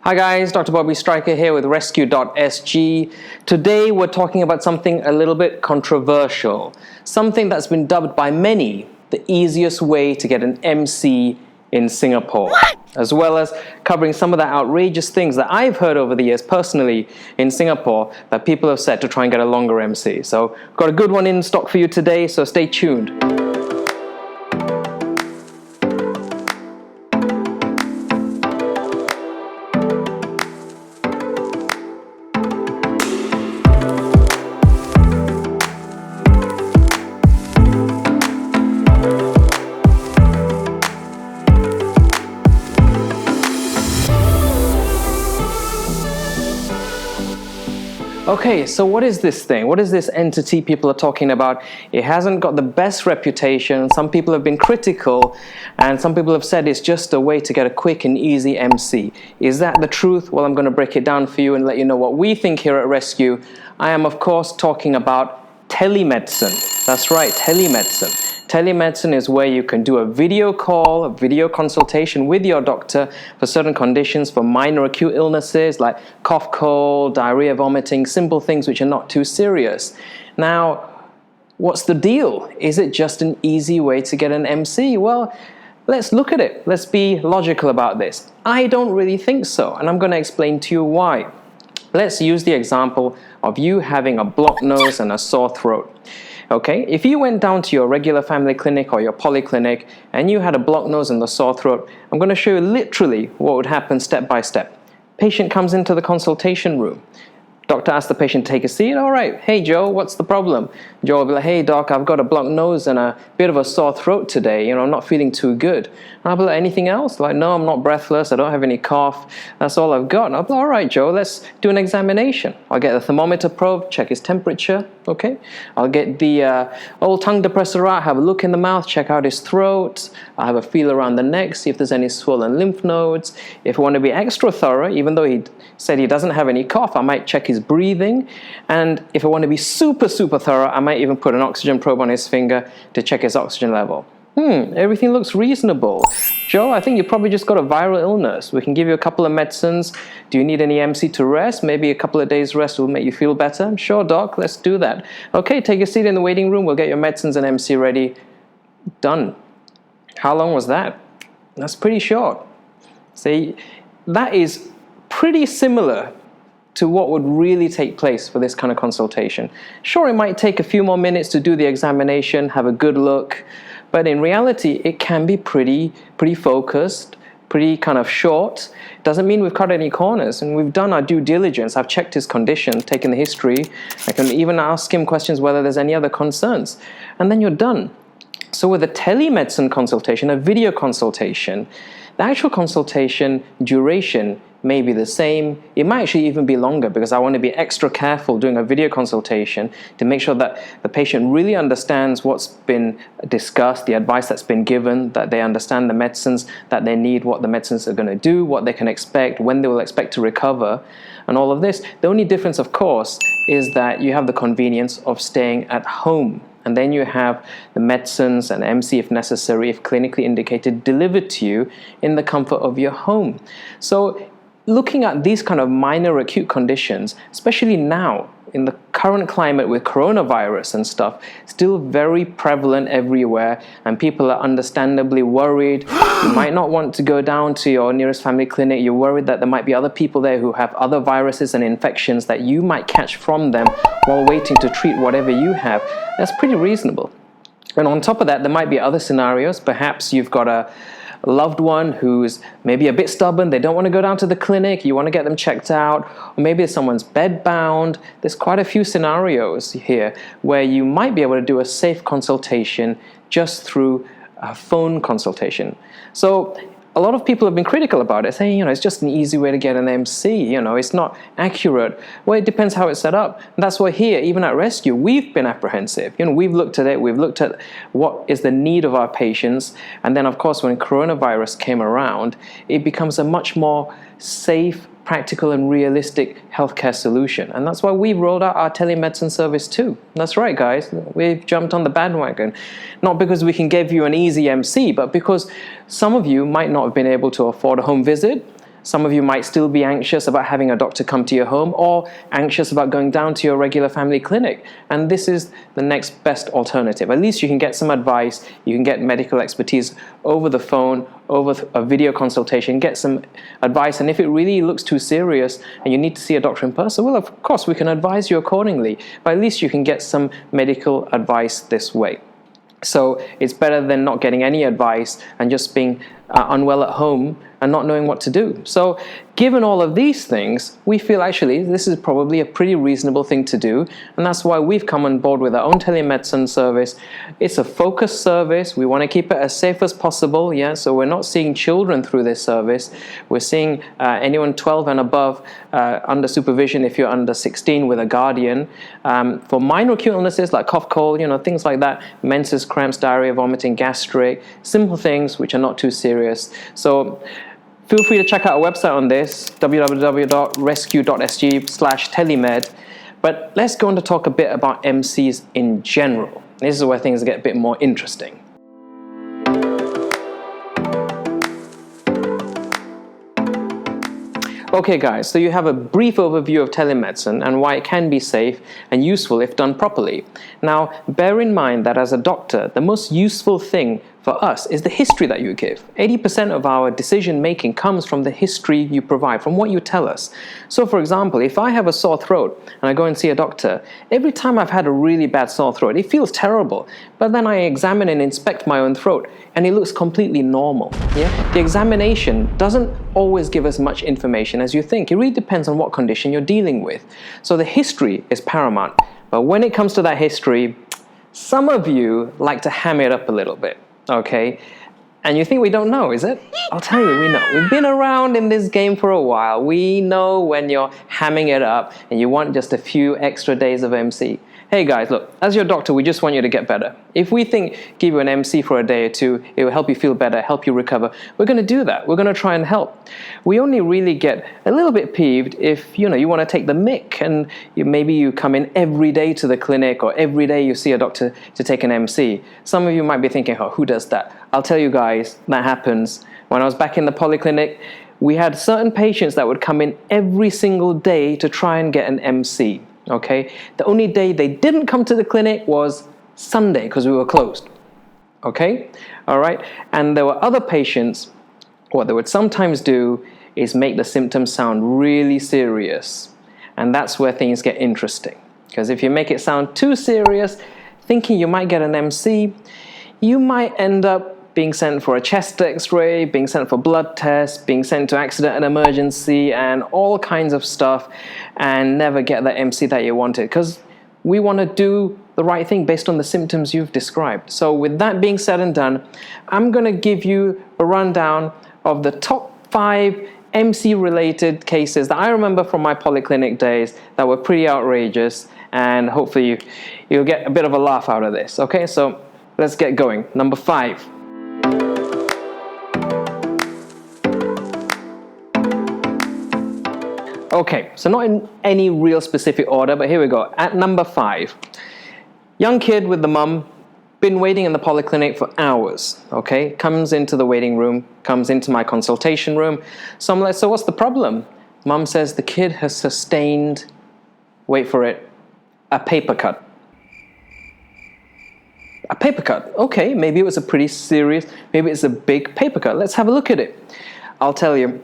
Hi guys, Dr. Bobby Stryker here with rescue.sg. Today we're talking about something a little bit controversial, something that's been dubbed by many the easiest way to get an MC in Singapore. What? As well as covering some of the outrageous things that I've heard over the years personally in Singapore that people have said to try and get a longer MC. So got a good one in stock for you today, so stay tuned. Okay, so what is this thing? What is this entity people are talking about? It hasn't got the best reputation. Some people have been critical, and some people have said it's just a way to get a quick and easy MC. Is that the truth? Well, I'm going to break it down for you and let you know what we think here at Rescue. I am, of course, talking about telemedicine. That's right, telemedicine. Telemedicine is where you can do a video call, a video consultation with your doctor for certain conditions, for minor acute illnesses like cough, cold, diarrhea, vomiting, simple things which are not too serious. Now, what's the deal? Is it just an easy way to get an MC? Well, let's look at it. Let's be logical about this. I don't really think so, and I'm going to explain to you why. Let's use the example of you having a blocked nose and a sore throat. Okay, if you went down to your regular family clinic or your polyclinic and you had a blocked nose and a sore throat, I'm going to show you literally what would happen step by step. Patient comes into the consultation room. Doctor asks the patient to take a seat. All right, hey Joe, what's the problem? Joe will be like, hey doc, I've got a blocked nose and a bit of a sore throat today. I'm not feeling too good. And I'll be like, anything else? Like, no, I'm not breathless. I don't have any cough. That's all I've got. And I'll be like, all right, Joe, let's do an examination. I'll get the thermometer probe, check his temperature. Okay. I'll get the old tongue depressor out, have a look in the mouth, check out his throat. I'll have a feel around the neck, see if there's any swollen lymph nodes. If I want to be extra thorough, even though he said he doesn't have any cough, I might check his breathing. And if I want to be super thorough, I might even put an oxygen probe on his finger to check his oxygen level. Everything looks reasonable. Joe, I think you probably just got a viral illness. We can give you a couple of medicines. Do you need any MC to rest? Maybe a couple of days rest will make you feel better. Sure, doc, let's do that. Okay, take a seat in the waiting room. We'll get your medicines and MC ready. Done. How long was that? That's pretty short. See, that is pretty similar to what would really take place for this kind of consultation. Sure, it might take a few more minutes to do the examination, have a good look, but in reality, it can be pretty focused, pretty kind of short. Doesn't mean we've cut any corners, and we've done our due diligence. I've checked his condition, taken the history. I can even ask him questions whether there's any other concerns, and then you're done. So with a telemedicine consultation, a video consultation, the actual consultation duration may be the same. It might actually even be longer because I want to be extra careful doing a video consultation to make sure that the patient really understands what's been discussed, the advice that's been given, that they understand the medicines that they need, what the medicines are going to do, what they can expect, when they will expect to recover, and all of this. The only difference, of course, is that you have the convenience of staying at home. And then you have the medicines and MC, if necessary, if clinically indicated, delivered to you in the comfort of your home. So looking at these kind of minor acute conditions, especially now in the current climate with coronavirus and stuff, still very prevalent everywhere, and people are understandably worried. You might not want to go down to your nearest family clinic. You're worried that there might be other people there who have other viruses and infections that you might catch from them while waiting to treat whatever you have. That's pretty reasonable. And on top of that, there might be other scenarios. Perhaps you've got a loved one who's maybe a bit stubborn, they don't want to go down to the clinic, you want to get them checked out, or maybe someone's bedbound. There's quite a few scenarios here where you might be able to do a safe consultation just through a phone consultation. So a lot of people have been critical about it, saying, it's just an easy way to get an MC, it's not accurate. Well, it depends how it's set up. And that's why here, even at Rescue, we've been apprehensive. We've looked at it, we've looked at what is the need of our patients. And then, of course, when coronavirus came around, it becomes a much more safe, practical and realistic healthcare solution. And that's why we've rolled out our telemedicine service too. That's right, guys. We've jumped on the bandwagon. Not because we can give you an easy MC, but because some of you might not have been able to afford a home visit. Some of you might still be anxious about having a doctor come to your home, or anxious about going down to your regular family clinic. And this is the next best alternative. At least you can get some advice, you can get medical expertise over the phone, over a video consultation, get some advice. And if it really looks too serious and you need to see a doctor in person, well, of course, we can advise you accordingly. But at least you can get some medical advice this way. So it's better than not getting any advice and just being unwell at home and not knowing what to do. So given all of these things, we feel actually this is probably a pretty reasonable thing to do, and that's why we've come on board with our own telemedicine service. It's a focused service. We want to keep it as safe as possible, so we're not seeing children through this service. We're seeing anyone 12 and above under supervision if you're under 16 with a guardian. For minor acute illnesses like cough, cold, things like that, menses, cramps, diarrhea, vomiting, gastric, simple things which are not too serious. So feel free to check out our website on this, www.rescue.sg/telemed. But let's go on to talk a bit about MCs in general. This is where things get a bit more interesting. Okay guys, so you have a brief overview of telemedicine and why it can be safe and useful if done properly. Now, bear in mind that as a doctor, the most useful thing for us is the history that you give. 80% of our decision making comes from the history you provide, from what you tell us. So for example, if I have a sore throat and I go and see a doctor, every time I've had a really bad sore throat, it feels terrible. But then I examine and inspect my own throat and it looks completely normal. The examination doesn't always give us much information as you think. It really depends on what condition you're dealing with. So the history is paramount. But when it comes to that history, some of you like to ham it up a little bit. Okay, and you think we don't know, is it? I'll tell you, we know. We've been around in this game for a while. We know when you're hamming it up and you want just a few extra days of MC. Hey guys, look, as your doctor, we just want you to get better. If we think give you an MC for a day or two, it will help you feel better, help you recover, we're going to do that. We're going to try and help. We only really get a little bit peeved if, you want to take the mick and maybe you come in every day to the clinic or every day you see a doctor to take an MC. Some of you might be thinking, oh, who does that? I'll tell you guys, that happens. When I was back in the polyclinic, we had certain patients that would come in every single day to try and get an MC. Okay, the only day they didn't come to the clinic was Sunday because we were closed. Okay, all right. And there were other patients, what they would sometimes do is make the symptoms sound really serious. And that's where things get interesting. Because if you make it sound too serious, thinking you might get an MC, you might end up being sent for a chest x-ray, being sent for blood tests, being sent to accident and emergency and all kinds of stuff and never get the MC that you wanted because we want to do the right thing based on the symptoms you've described. So with that being said and done, I'm going to give you a rundown of the top 5 MC related cases that I remember from my polyclinic days that were pretty outrageous, and hopefully you'll get a bit of a laugh out of this. Okay, so let's get going. Number 5. Okay, so not in any real specific order, but here we go. At number 5, young kid with the mum, been waiting in the polyclinic for hours, okay? Comes into the waiting room, comes into my consultation room. So I'm like, so what's the problem? Mum says the kid has sustained, wait for it, a paper cut. A paper cut, okay, maybe it was a pretty serious, maybe it's a big paper cut. Let's have a look at it. I'll tell you,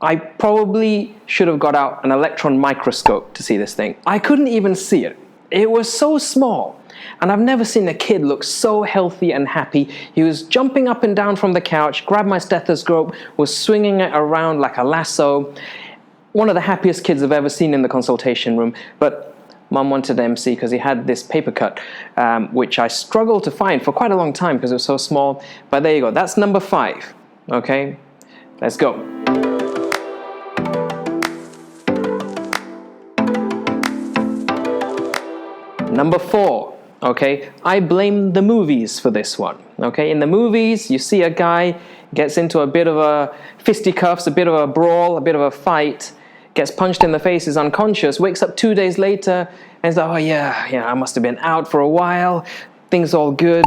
I probably should have got out an electron microscope to see this thing. I couldn't even see it. It was so small. And I've never seen a kid look so healthy and happy. He was jumping up and down from the couch, grabbed my stethoscope, was swinging it around like a lasso. One of the happiest kids I've ever seen in the consultation room. But Mum wanted an MC because he had this paper cut, which I struggled to find for quite a long time because it was so small. But there you go. That's number 5. Okay, let's go. Number 4, okay, I blame the movies for this one, okay? In the movies, you see a guy gets into a bit of a fisticuffs, a bit of a brawl, a bit of a fight, gets punched in the face, is unconscious, wakes up 2 days later, and is like, oh yeah, I must have been out for a while, things all good,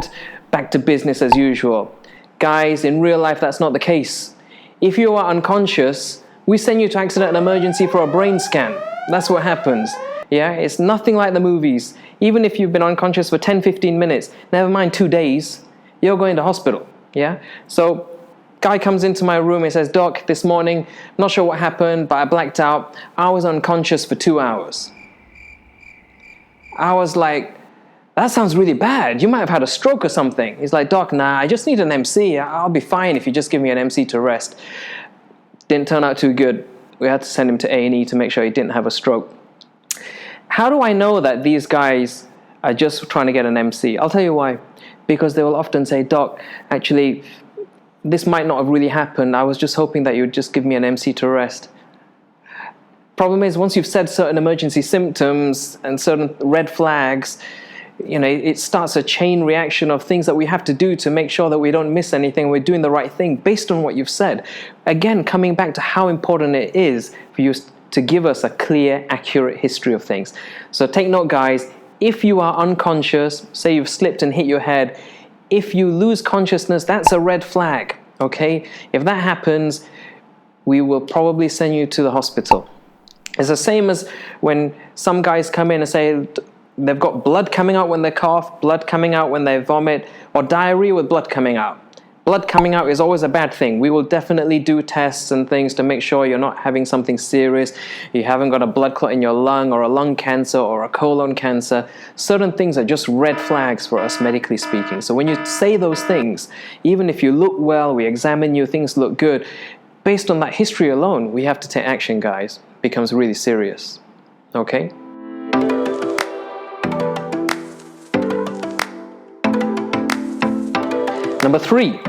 back to business as usual. Guys, in real life, that's not the case. If you are unconscious, we send you to accident and emergency for a brain scan. That's what happens. Yeah, it's nothing like the movies. Even if you've been unconscious for 10-15 minutes, never mind 2 days, you're going to hospital. Yeah, so guy comes into my room and says, "Doc, this morning, not sure what happened, but I blacked out. I was unconscious for 2 hours." I was like, "That sounds really bad. You might have had a stroke or something." He's like, "Doc, nah, I just need an MC. I'll be fine if you just give me an MC to rest." Didn't turn out too good. We had to send him to A&E to make sure he didn't have a stroke. How do I know that these guys are just trying to get an MC? I'll tell you why. Because they will often say, "Doc, actually, this might not have really happened. I was just hoping that you would just give me an MC to rest." Problem is, once you've said certain emergency symptoms and certain red flags, it starts a chain reaction of things that we have to do to make sure that we don't miss anything, we're doing the right thing based on what you've said. Again, coming back to how important it is for you to give us a clear, accurate history of things. So take note, guys, if you are unconscious, say you've slipped and hit your head, if you lose consciousness, that's a red flag, okay? If that happens, we will probably send you to the hospital. It's the same as when some guys come in and say they've got blood coming out when they cough, blood coming out when they vomit, or diarrhea with blood coming out. Blood coming out is always a bad thing. We will definitely do tests and things to make sure you're not having something serious. You haven't got a blood clot in your lung or a lung cancer or a colon cancer. Certain things are just red flags for us, medically speaking. So when you say those things, even if you look well, we examine you, things look good, based on that history alone, we have to take action, guys. It becomes really serious. Okay? Number 3.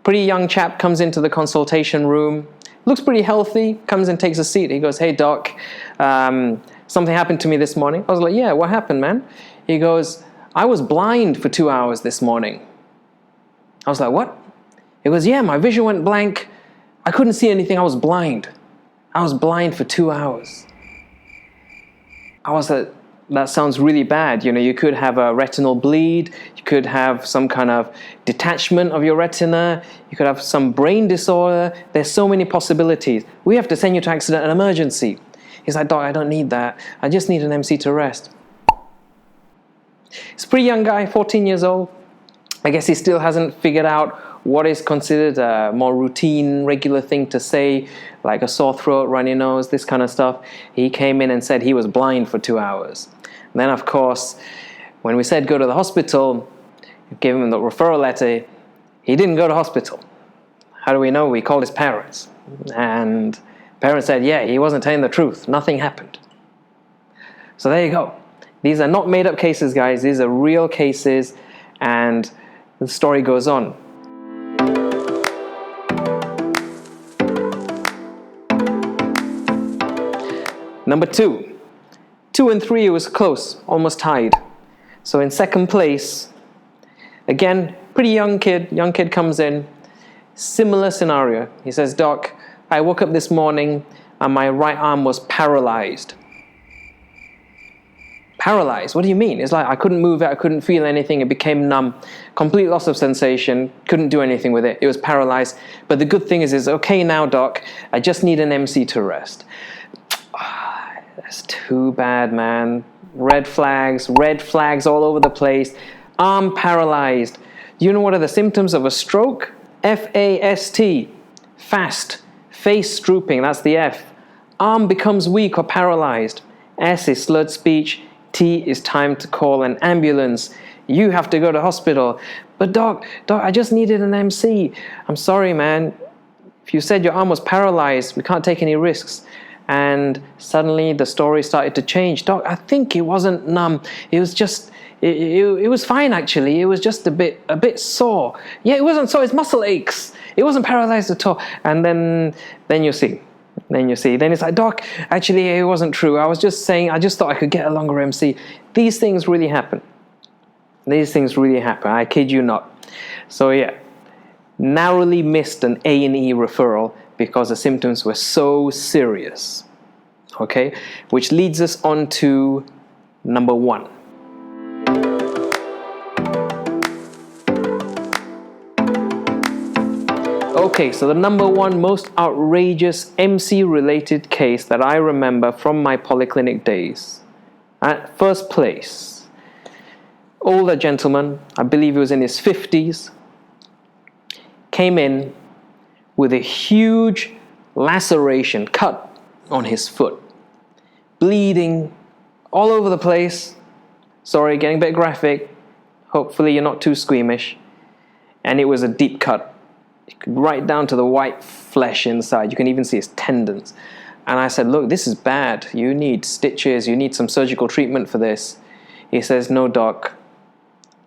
Pretty young chap comes into the consultation room, looks pretty healthy, comes and takes a seat. He goes, "Hey, Doc, something happened to me this morning." I was like, "Yeah, what happened, man?" He goes, "I was blind for 2 hours this morning." I was like, "What?" He goes, "Yeah, my vision went blank. I couldn't see anything. I was blind. I was blind for 2 hours." I was like, that sounds really bad. You could have a retinal bleed. You could have some kind of detachment of your retina. You could have some brain disorder. There's so many possibilities. We have to send you to accident and emergency. He's like, "Doc, I don't need that. I just need an MC to rest." He's a pretty young guy, 14 years old. I guess he still hasn't figured out what is considered a more routine, regular thing to say, like a sore throat, runny nose, this kind of stuff. He came in and said he was blind for 2 hours. And then, of course, when we said go to the hospital, gave him the referral letter, he didn't go to hospital. How do we know? We called his parents. And parents said, yeah, he wasn't telling the truth. Nothing happened. So there you go. These are not made-up cases, guys. These are real cases, and the story goes on. Number 2. 2 and 3, it was close, almost tied. So in second place, again, pretty young kid comes in, similar scenario. He says, "Doc, I woke up this morning and my right arm was paralyzed." Paralyzed? What do you mean? It's like I couldn't move it, I couldn't feel anything, it became numb, complete loss of sensation, couldn't do anything with it, it was paralyzed. But the good thing is it's okay now, Doc, I just need an MC to rest. That's too bad, man. Red flags all over the place. Arm paralyzed. Do you know what are the symptoms of a stroke? F-A-S-T. Fast. Face drooping, that's the F. Arm becomes weak or paralyzed. S is slurred speech. T is time to call an ambulance. You have to go to hospital. "But doc, I just needed an MC." "I'm sorry, man. If you said your arm was paralyzed, we can't take any risks." And suddenly the story started to change. "Doc, I think it wasn't numb. It was just, it was fine actually. It was just a bit sore." "Yeah, it wasn't sore, it's muscle aches. It wasn't paralyzed at all." And then you see. Then it's like, "Doc, actually it wasn't true. I was just saying, I just thought I could get a longer MC." These things really happen. I kid you not. So yeah, narrowly missed an A&E referral because the symptoms were so serious. Okay, which leads us on to number 1. Okay, so the number one most outrageous MC related case that I remember from my polyclinic days. At first place, older gentleman, I believe he was in his 50s, came in with a huge laceration, cut on his foot, bleeding all over the place. Sorry, getting a bit graphic. Hopefully you're not too squeamish. And it was a deep cut, right down to the white flesh inside. You can even see his tendons. And I said, look, this is bad. You need stitches. You need some surgical treatment for this. He says, no, doc,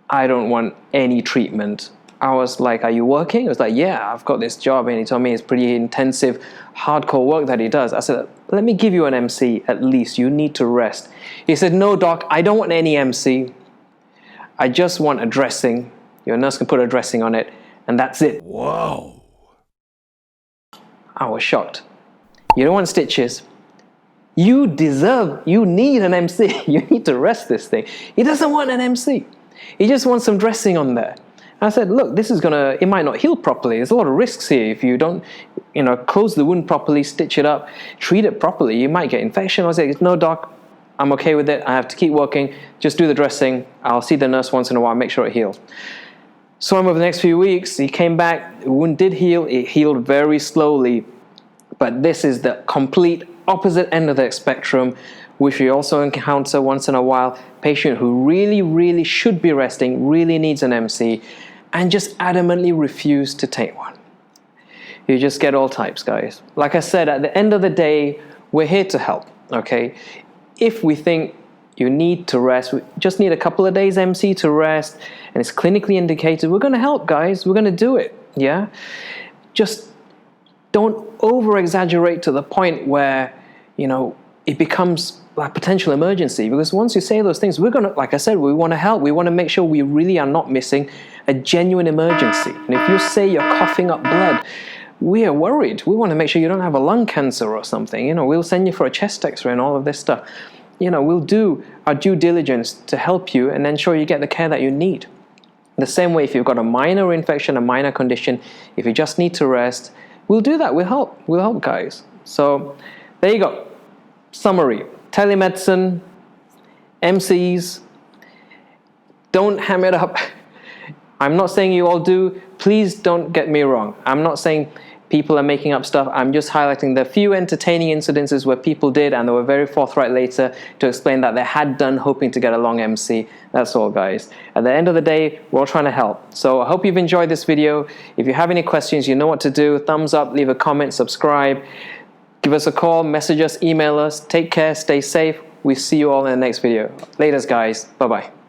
I don't want any treatment. I was like, are you working? He was like, yeah, I've got this job. And he told me it's pretty intensive, hardcore work that he does. I said, let me give you an MC at least. You need to rest. He said, no, doc, I don't want any MC. I just want a dressing. Your nurse can put a dressing on it, and that's it. Whoa. I was shocked. You don't want stitches. You need an MC. You need to rest this thing. He doesn't want an MC. He just wants some dressing on there. I said, look, it might not heal properly. There's a lot of risks here. If you don't, close the wound properly, stitch it up, treat it properly, you might get infection. I was like, no, doc, I'm okay with it. I have to keep working. Just do the dressing. I'll see the nurse once in a while, make sure it heals. So over the next few weeks, he came back, the wound did heal. It healed very slowly. But this is the complete opposite end of the spectrum, which we also encounter once in a while. Patient who really, really should be resting, really needs an MC, and just adamantly refuse to take one. You just get all types, guys. Like I said, at the end of the day, we're here to help, okay? If we think you need to rest, we just need a couple of days MC to rest, and it's clinically indicated, we're going to help, guys. We're going to do it, yeah? Just don't over-exaggerate to the point where, it becomes a potential emergency. Because once you say those things, we're going to, like I said, we want to help. We want to make sure we really are not missing a genuine emergency. And if you say you're coughing up blood, we are worried. We want to make sure you don't have a lung cancer or something. We'll send you for a chest x-ray and all of this stuff. We'll do our due diligence to help you and ensure you get the care that you need. The same way, if you've got a minor infection, a minor condition, if you just need to rest, we'll do that. We'll help. We'll help, guys. So there you go. Summary. Telemedicine, MCs, don't ham it up. I'm not saying you all do. Please don't get me wrong. I'm not saying people are making up stuff. I'm just highlighting the few entertaining incidences where people did, and they were very forthright later to explain that they had done hoping to get a long MC. That's all, guys. At the end of the day, we're all trying to help. So I hope you've enjoyed this video. If you have any questions, you know what to do. Thumbs up, leave a comment, subscribe. Give us a call, message us, email us. Take care, stay safe. We see you all in the next video. Laters, guys. Bye-bye.